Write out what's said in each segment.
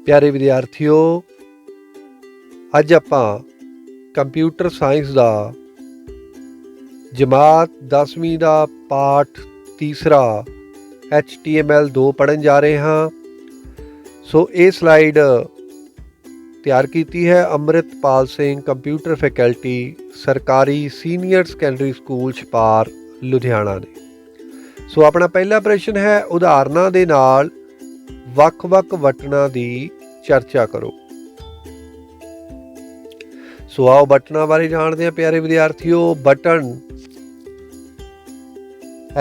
प्यारे विद्यार्थियों, अज आपां कंप्यूटर साइंस का जमात 10वीं का पाठ तीसरा HTML 2 पढ़न जा रहे हाँ। सो ये स्लाइड तैयार की है अमृतपाल सिंह, कंप्यूटर फैकल्टी, सरकारी senior secondary school Chhapar, Ludhiana ने। सो अपना पहला प्रश्न है, उदाहरणों के नाल ਵੱਖ-ਵੱਖ बटना की चर्चा करो। सो आओ बटना बारे जानते हैं प्यारे विद्यार्थियों। बटन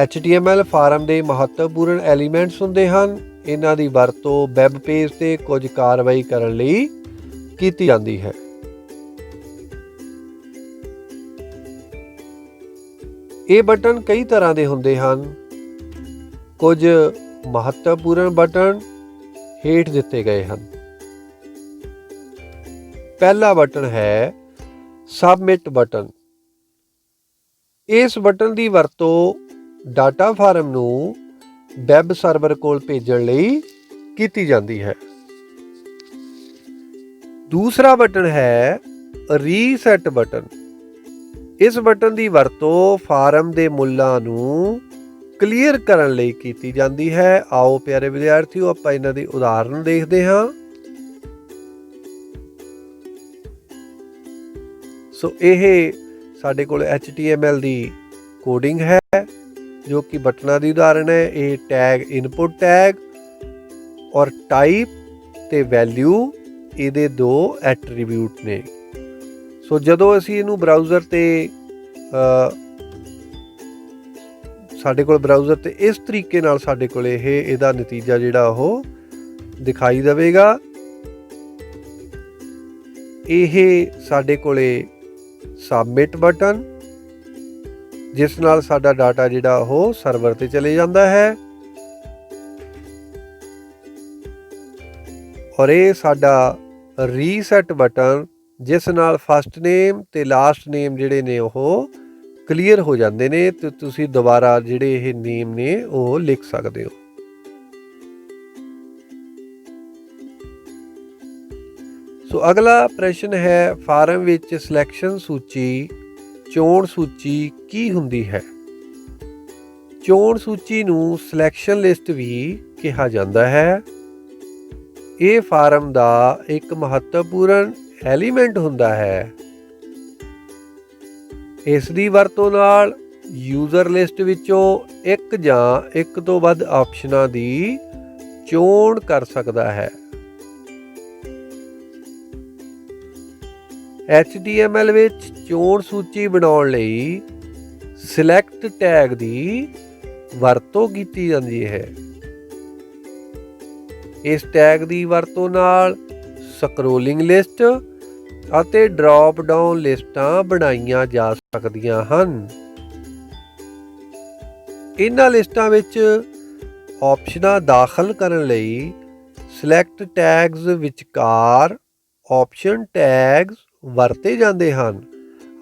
HTML फार्म के महत्वपूर्ण एलीमेंट्स होंगे हैं। इन्हां दी वरतों वैब पेज ते कुछ कार्रवाई करने लई कीती जाती है। ये बटन कई तरह के होंगे हैं। कुछ महत्वपूर्ण बटन हेठ दिते गए हैं। पहला बटन है सबमिट बटन। इस बटन की वरतों डाटा फार्म नूं वैब सर्वर कोल भेजण लई कीती जाती है। दूसरा बटन है रीसैट बटन। इस बटन की वरतों फार्म के मुल्लां नूं क्लीयर करने लई कीती जाती है। आओ प्यारे विद्यार्थियों आपां इन्हां दी उदाहरण देखते हाँ। सो यह साडे कोल HTML की कोडिंग है जो कि बटना की उदाहरण है। ये टैग इनपुट टैग और टाइप ते वैल्यू ये दो एट्रीब्यूट ने। सो जदों असीं इनू ब्राउज़र ते साडे कोल ब्राउज़र ते इस तरीके नाल साडे कोल इहदा नतीजा जिहड़ा ओह दिखाई देवेगा। यह साडे कोले सबमिट बटन जिस नाल साडा डाटा जिहड़ा ओह सर्वर ते चले जाता है। और ये साडा रीसैट बटन जिस नाल फस्ट नेम ते लास्ट नेम जिहड़े ने ओह क्लीयर हो जाते हैं तो तुसी दोबारा जिहड़े ये नेम ने वो लिख सकते हो। सो अगला प्रश्न है, फार्म विच सिलैक्शन सूची चोण सूची की हुंदी है। चोण सूची नूं सिलैक्शन लिस्ट भी कहा जाता है। ये फार्म का एक महत्वपूर्ण एलीमेंट हुंदा है। इस दी वरतों नाल यूज़र लिस्ट विचों एक जां एक तो वध ऑप्शनां दी चोण कर सकता है। HTML विच चोण सूची बनाउण लई सिलैक्ट टैग दी वरतों कीती जांदी है। इस टैग दी वरतों नाल स्क्रोलिंग लिस्ट ਅਤੇ ड्रॉप डाउन लिस्टां बनाईयां जा सकदियां हन। इन्हां लिस्टां विच ऑप्शनां दाखल करन लई सिलैक्ट टैग्स विचकार ऑप्शन टैग्स वरते जांदे हन।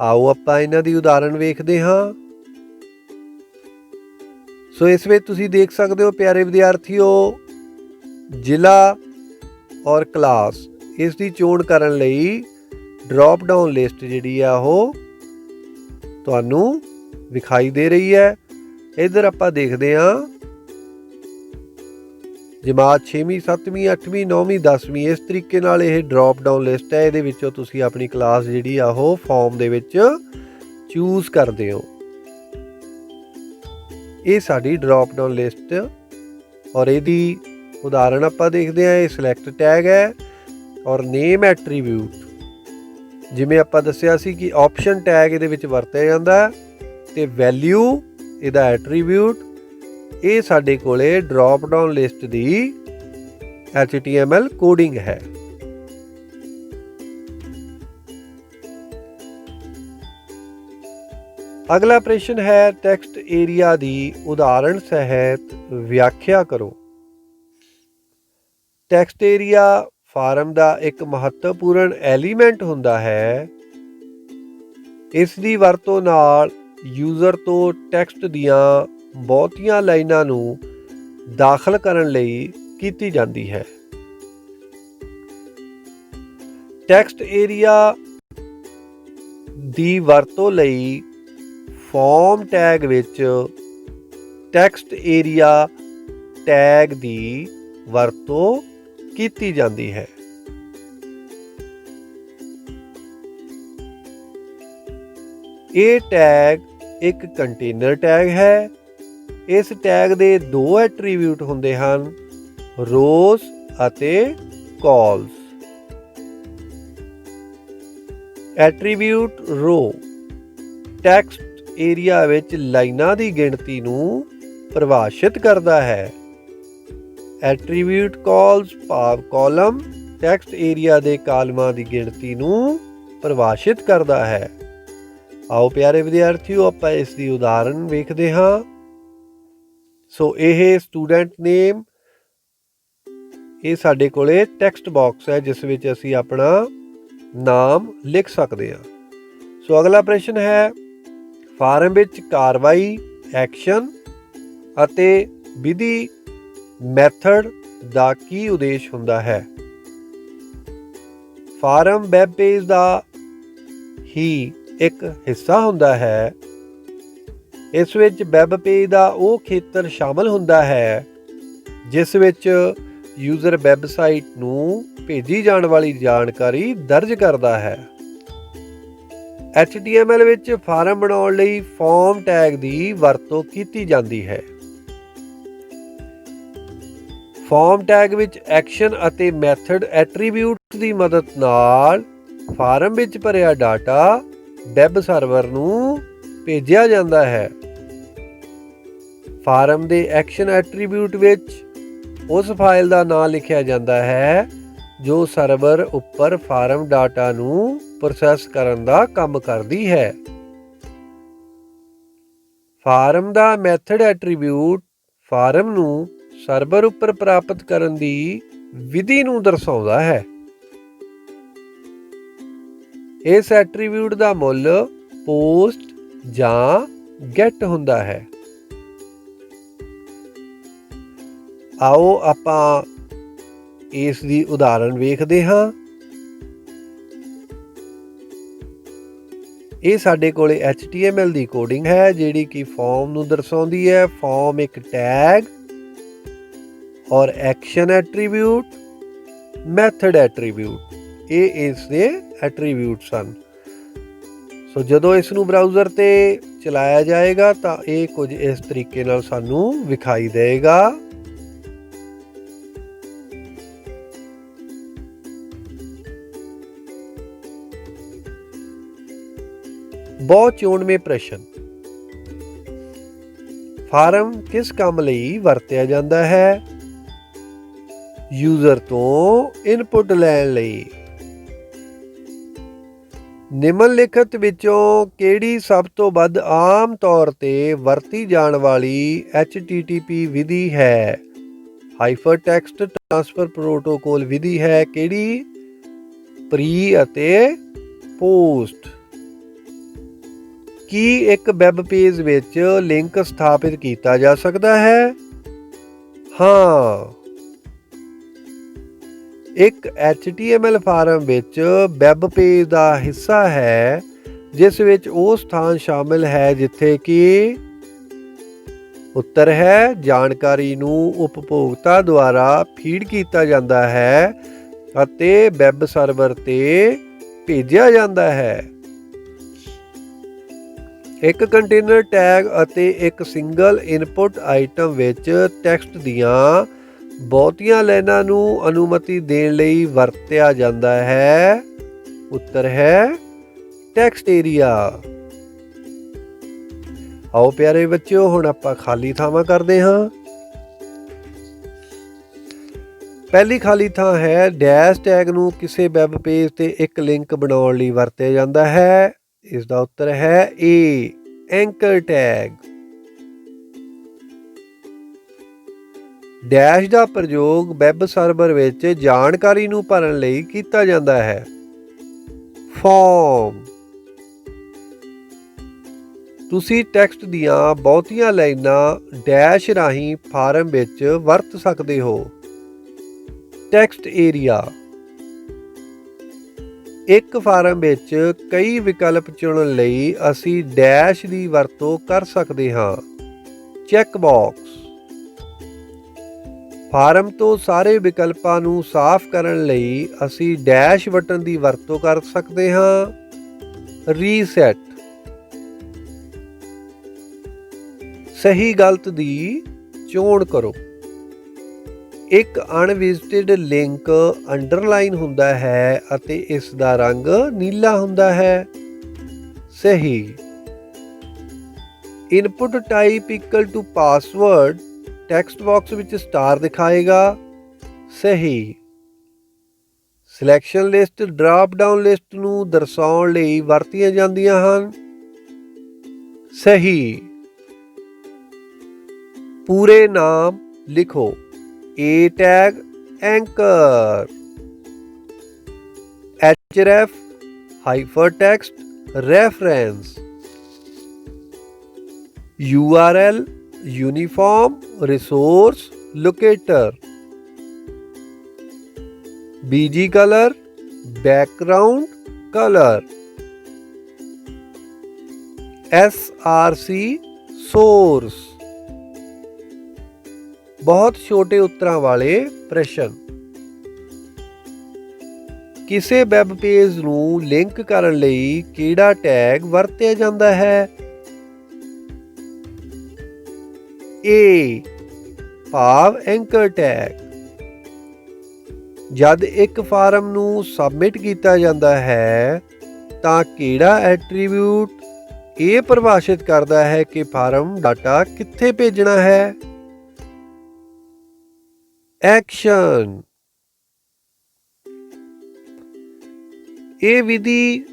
आओ आपां इन्हां दी उदाहरण वेखदे हां। सो इस विच तुसीं देख सकदे हो प्यारे विद्यार्थियों, जिला और क्लास इस दी चोण करन लई ड्रॉप डाउन लिस्ट जिहड़ी आ ओह तुहानूं विखाई दे रही है। इधर आपां देखदे हां जमात 6वीं 7वीं 8वीं 9वीं 10वीं इस तरीके नाल यह ड्रॉप डाउन लिस्ट है। इहदे विचों तुसीं अपनी क्लास जिहड़ी आ ओह फॉर्म दे विच चूज करदे हो। ये साडी ड्रॉप डाउन लिस्ट और इहदी उदाहरण आपां देखदे हां। ये सिलैक्ट टैग है और नेम एट्रीब्यूट जिमें आपां दस्सिया सी कि ऑप्शन टैग इहदे विच वरतिया जांदा ते वैल्यू इहदा एट्रीब्यूट ये साडे कोले ड्रॉप डाउन लिस्ट दी HTML कोडिंग है। अगला प्रश्न है, टेक्स्ट एरिया दी उदाहरण सहित व्याख्या करो। टेक्स्ट एरिया फार्म का एक महत्वपूर्ण एलीमेंट हुंदा है। इस दी वरतों नाल यूज़र तो टैक्सट दियां बहुतियां लाइनां नूं दाखल करन लई कीती जाती है। ਟੈਕਸਟ ਏਰੀਆ ਦੀ ਵਰਤੋਂ ਲਈ ਫਾਰਮ ਟੈਗ ਵਿੱਚ ਟੈਕਸਟ ਏਰੀਆ ਟੈਗ ਦੀ ਵਰਤੋਂ ਕੀਤੀ ਜਾਂਦੀ ਹੈ। ਇਹ ਟੈਗ ਇੱਕ ਕੰਟੇਨਰ ਟੈਗ ਹੈ। ਇਸ ਟੈਗ ਦੇ ਦੋ ਐਟਰੀਬਿਊਟ ਹੁੰਦੇ ਹਨ, ਰੋਜ਼ ਅਤੇ ਕਾਲਸ। ਐਟਰੀਬਿਊਟ ਰੋ ਟੈਕਸਟ ਏਰੀਆ ਵਿੱਚ ਲਾਈਨਾਂ ਦੀ ਗਿਣਤੀ ਨੂੰ ਪਰਿਭਾਸ਼ਿਤ ਕਰਦਾ ਹੈ। ਐਟਰੀਬਿਊਟ ਕਾਲਸ ਭਾਵ ਕਾਲਮ ਟੈਕਸਟ ਏਰੀਆ ਦੇ ਕਾਲਮਾਂ ਦੀ ਗਿਣਤੀ ਨੂੰ ਪਰਿਭਾਸ਼ਿਤ ਕਰਦਾ ਹੈ। ਆਓ ਪਿਆਰੇ ਵਿਦਿਆਰਥੀਓ ਆਪਾਂ ਇਸ ਦੀ ਉਦਾਹਰਨ ਵੇਖਦੇ ਹਾਂ। ਸੋ ਇਹ ਸਟੂਡੈਂਟ ਨੇਮ, ਇਹ ਸਾਡੇ ਕੋਲੇ ਟੈਕਸਟ ਬਾਕਸ ਹੈ ਜਿਸ ਵਿੱਚ ਅਸੀਂ ਆਪਣਾ ਨਾਮ ਲਿਖ ਸਕਦੇ ਹਾਂ। ਸੋ ਅਗਲਾ ਪ੍ਰਸ਼ਨ ਹੈ, ਫਾਰਮ ਵਿੱਚ ਕਾਰਵਾਈ, ਐਕਸ਼ਨ ਅਤੇ ਵਿਧੀ ਮੈਥਡ ਦਾ ਕੀ ਉਦੇਸ਼ ਹੁੰਦਾ ਹੈ? ਫਾਰਮ ਵੈਬ ਪੇਜ ਦਾ ਹੀ ਇੱਕ ਹਿੱਸਾ ਹੁੰਦਾ ਹੈ। ਇਸ ਵਿੱਚ ਵੈਬ ਪੇਜ ਦਾ ਉਹ ਖੇਤਰ ਸ਼ਾਮਲ ਹੁੰਦਾ ਹੈ ਜਿਸ ਵਿੱਚ ਯੂਜ਼ਰ ਵੈਬਸਾਈਟ ਨੂੰ ਭੇਜੀ ਜਾਣ ਵਾਲੀ ਜਾਣਕਾਰੀ ਦਰਜ ਕਰਦਾ ਹੈ। HTML ਵਿੱਚ ਫਾਰਮ ਬਣਾਉਣ ਲਈ ਫਾਰਮ ਟੈਗ ਦੀ ਵਰਤੋਂ ਕੀਤੀ ਜਾਂਦੀ ਹੈ। ਫਾਰਮ ਟੈਗ ਵਿੱਚ ਐਕਸ਼ਨ ਅਤੇ ਮੈਥਡ ਐਟਰੀਬਿਊਟਸ ਦੀ ਮਦਦ ਨਾਲ ਫਾਰਮ ਵਿੱਚ ਭਰਿਆ ਡਾਟਾ ਵੈਬ ਸਰਵਰ ਨੂੰ ਭੇਜਿਆ ਜਾਂਦਾ ਹੈ। ਫਾਰਮ ਦੇ ਐਕਸ਼ਨ ਐਟਰੀਬਿਊਟ ਵਿੱਚ ਉਸ ਫਾਈਲ ਦਾ ਨਾਮ ਲਿਖਿਆ ਜਾਂਦਾ ਹੈ ਜੋ ਸਰਵਰ ਉੱਪਰ ਫਾਰਮ ਡਾਟਾ ਨੂੰ ਪ੍ਰੋਸੈਸ ਕਰਨ ਦਾ ਕੰਮ ਕਰਦੀ ਹੈ। ਫਾਰਮ ਦਾ ਮੈਥਡ ਐਟਰੀਬਿਊਟ ਫਾਰਮ ਨੂੰ ਸਰਵਰ ਉੱਪਰ ਪ੍ਰਾਪਤ ਕਰਨ ਦੀ ਵਿਧੀ ਨੂੰ ਦਰਸਾਉਂਦਾ ਹੈ। ਇਸ ਐਟਰੀਬਿਊਟ ਦਾ ਮੁੱਲ ਪੋਸਟ ਜਾਂ ਗੈਟ ਹੁੰਦਾ ਹੈ। ਆਓ ਆਪਾਂ ਇਸ ਦੀ ਉਦਾਹਰਨ ਵੇਖਦੇ ਹਾਂ। ਇਹ ਸਾਡੇ ਕੋਲੇ HTML ਦੀ ਕੋਡਿੰਗ ਹੈ ਜਿਹੜੀ ਕਿ ਫਾਰਮ ਨੂੰ ਦਰਸਾਉਂਦੀ ਹੈ। ਫਾਰਮ ਇੱਕ ਟੈਗ ਔਰ ਐਕਸ਼ਨ ਐਟਰੀਬਿਊਟ, ਮੈਥਡ ਐਟਰੀਬਿਊਟ, ਇਹ ਇਸ ਦੇ ਐਟਰੀਬਿਊਟਸ ਹਨ। ਸੋ ਜਦੋਂ ਇਸ ਨੂੰ ਬਰਾਊਜ਼ਰ ਤੇ ਚਲਾਇਆ ਜਾਏਗਾ ਤਾਂ ਇਹ ਕੁਝ ਇਸ ਤਰੀਕੇ ਨਾਲ ਸਾਨੂੰ ਵਿਖਾਈ ਦੇਗਾ। ਬਹੁ ਚੋਣਵੇਂ ਪ੍ਰਸ਼ਨ। ਫਾਰਮ ਕਿਸ ਕੰਮ ਲਈ ਵਰਤਿਆ ਜਾਂਦਾ ਹੈ? ਯੂਜ਼ਰ ਤੋਂ ਇਨਪੁਟ ਲੈਣ ਲਈ। ਨਿਮਨਲਿਖਤ ਵਿੱਚੋਂ ਕਿਹੜੀ ਸਭ ਤੋਂ ਵੱਧ ਆਮ ਤੌਰ ਤੇ ਵਰਤੀ ਜਾਣ ਵਾਲੀ HTTP ਵਿਧੀ ਹੈ? ਹਾਈਪਰਟੈਕਸਟ ਟ੍ਰਾਂਸਫਰ ਪ੍ਰੋਟੋਕੋਲ ਵਿਧੀ ਹੈ ਕਿਹੜੀ? ਪ੍ਰੀ ਅਤੇ ਪੋਸਟ। ਕੀ ਇੱਕ ਵੈਬ ਪੇਜ ਵਿੱਚ ਲਿੰਕ ਸਥਾਪਿਤ ਕੀਤਾ ਜਾ ਸਕਦਾ ਹੈ? ਹਾਂ। ਇੱਕ HTML ਫਾਰਮ ਵਿੱਚ ਵੈਬ ਪੇਜ ਦਾ ਹਿੱਸਾ ਹੈ ਜਿਸ ਵਿੱਚ ਉਹ ਸਥਾਨ ਸ਼ਾਮਿਲ ਹੈ ਜਿੱਥੇ ਕਿ ਉੱਤਰ ਹੈ ਜਾਣਕਾਰੀ ਨੂੰ ਉਪਭੋਗਤਾ ਦੁਆਰਾ ਫੀਡ ਕੀਤਾ ਜਾਂਦਾ ਹੈ ਅਤੇ ਵੈਬ ਸਰਵਰ ਤੇ ਭੇਜਿਆ ਜਾਂਦਾ ਹੈ। ਇੱਕ ਕੰਟੇਨਰ ਟੈਗ ਅਤੇ ਇੱਕ ਸਿੰਗਲ ਇਨਪੁਟ ਆਈਟਮ ਵਿੱਚ ਟੈਕਸਟ ਦੀਆਂ ਬਹੁਤੀਆਂ ਲਾਈਨਾਂ ਨੂੰ ਅਨੁਮਤੀ ਦੇਣ ਲਈ ਵਰਤਿਆ ਜਾਂਦਾ ਹੈ। ਉੱਤਰ ਹੈ ਟੈਕਸਟ ਏਰੀਆ। ਆਓ ਪਿਆਰੇ ਬੱਚਿਓ ਹੁਣ ਆਪਾਂ ਖਾਲੀ ਥਾਵਾਂ ਕਰਦੇ ਹਾਂ। ਪਹਿਲੀ ਖਾਲੀ ਥਾਂ ਹੈ ਡੈਸ਼ ਟੈਗ ਨੂੰ ਕਿਸੇ ਵੈਬ ਪੇਜ ਤੇ ਇੱਕ ਲਿੰਕ ਬਣਾਉਣ ਲਈ ਵਰਤਿਆ ਜਾਂਦਾ ਹੈ। ਇਸ ਦਾ ਉੱਤਰ ਹੈ ਏ, ਐਂਕਰ ਟੈਗ। ਡੈਸ਼ ਦਾ ਪ੍ਰਯੋਗ ਵੈਬ ਸਰਵਰ ਵਿੱਚ ਜਾਣਕਾਰੀ ਨੂੰ ਭਰਨ ਲਈ ਕੀਤਾ ਜਾਂਦਾ ਹੈ। ਫਾਰਮ। ਤੁਸੀਂ ਟੈਕਸਟ ਦੀਆਂ ਬਹੁਤੀਆਂ ਲਾਈਨਾਂ ਡੈਸ਼ ਰਾਹੀਂ ਫਾਰਮ ਵਿੱਚ ਵਰਤ ਸਕਦੇ ਹੋ। Text area. ਇੱਕ ਫਾਰਮ ਵਿੱਚ ਕਈ ਵਿਕਲਪ ਚੁਣਨ ਲਈ ਅਸੀਂ ਡੈਸ਼ ਦੀ ਵਰਤੋਂ ਕਰ ਸਕਦੇ ਹਾਂ। Check box. ਫਾਰਮ ਤੋਂ ਸਾਰੇ ਵਿਕਲਪਾਂ ਨੂੰ ਸਾਫ਼ ਕਰਨ ਲਈ ਅਸੀਂ ਡੈਸ਼ ਬਟਨ ਦੀ ਵਰਤੋਂ ਕਰ ਸਕਦੇ ਹਾਂ। ਰੀਸੈਟ। ਸਹੀ ਗਲਤ ਦੀ ਚੋਣ ਕਰੋ। ਇੱਕ ਅਨਵਿਜ਼ਿਟਡ ਲਿੰਕ ਅੰਡਰਲਾਈਨ ਹੁੰਦਾ ਹੈ ਅਤੇ ਇਸ ਦਾ ਰੰਗ ਨੀਲਾ ਹੁੰਦਾ ਹੈ। ਸਹੀ। Input type equal to password text box ਵਿੱਚ ਸਟਾਰ ਦਿਖਾਏਗਾ। ਸਹੀ। Selection list drop down list ਨੂੰ ਦਰਸਾਉਣ ਲਈ ਵਰਤੀਆਂ ਜਾਂਦੀਆਂ ਹਨ। ਸਹੀ। ਪੂਰੇ ਨਾਮ ਲਿਖੋ। A tag anchor, href hypertext reference, URL uniform resource locator, bg color background color, src source। ਬਹੁਤ ਛੋਟੇ ਉੱਤਰਾਂ ਵਾਲੇ ਪ੍ਰਸ਼ਨ। ਕਿਸੇ ਵੈਬ ਪੇਜ ਨੂੰ ਲਿੰਕ ਕਰਨ ਲਈ ਕਿਹੜਾ ਟੈਗ ਵਰਤਿਆ ਜਾਂਦਾ ਹੈ? A ਭਾਵ ਐਂਕਰ ਟੈਗ। ਜਦ ਇੱਕ ਫਾਰਮ ਨੂੰ ਸਬਮਿਟ ਕੀਤਾ ਜਾਂਦਾ ਹੈ ਤਾਂ ਕਿਹੜਾ ਐਟਰੀਬਿਊਟ ਇਹ ਪਰਿਭਾਸ਼ਿਤ ਕਰਦਾ ਹੈ ਕਿ ਫਾਰਮ ਡਾਟਾ ਕਿੱਥੇ ਭੇਜਣਾ ਹੈ? ਐਕਸ਼ਨ। ਇਹ ਵਿਧੀ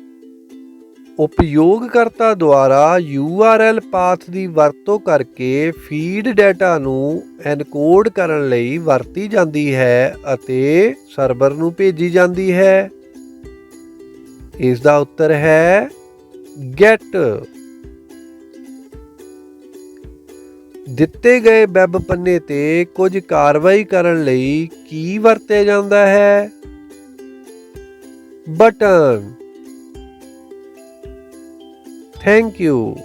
ਉਪਯੋਗਕਰਤਾ ਦੁਆਰਾ URL ਪਾਥ ਦੀ ਵਰਤੋਂ ਕਰਕੇ ਫੀਡ ਡਾਟਾ ਨੂੰ ਐਨਕੋਡ ਕਰਨ ਲਈ ਵਰਤੀ ਜਾਂਦੀ ਹੈ ਅਤੇ ਸਰਵਰ ਨੂੰ ਭੇਜੀ ਜਾਂਦੀ ਹੈ। ਇਸ ਦਾ ਉੱਤਰ ਹੈ ਗੈਟ। ਦਿੱਤੇ ਗਏ ਵੈਬ ਪੰਨੇ ਤੇ ਕੁਝ ਕਾਰਵਾਈ ਕਰਨ ਲਈ ਕੀ ਵਰਤਿਆ ਜਾਂਦਾ ਹੈ? ਬਟਨ। Thank you.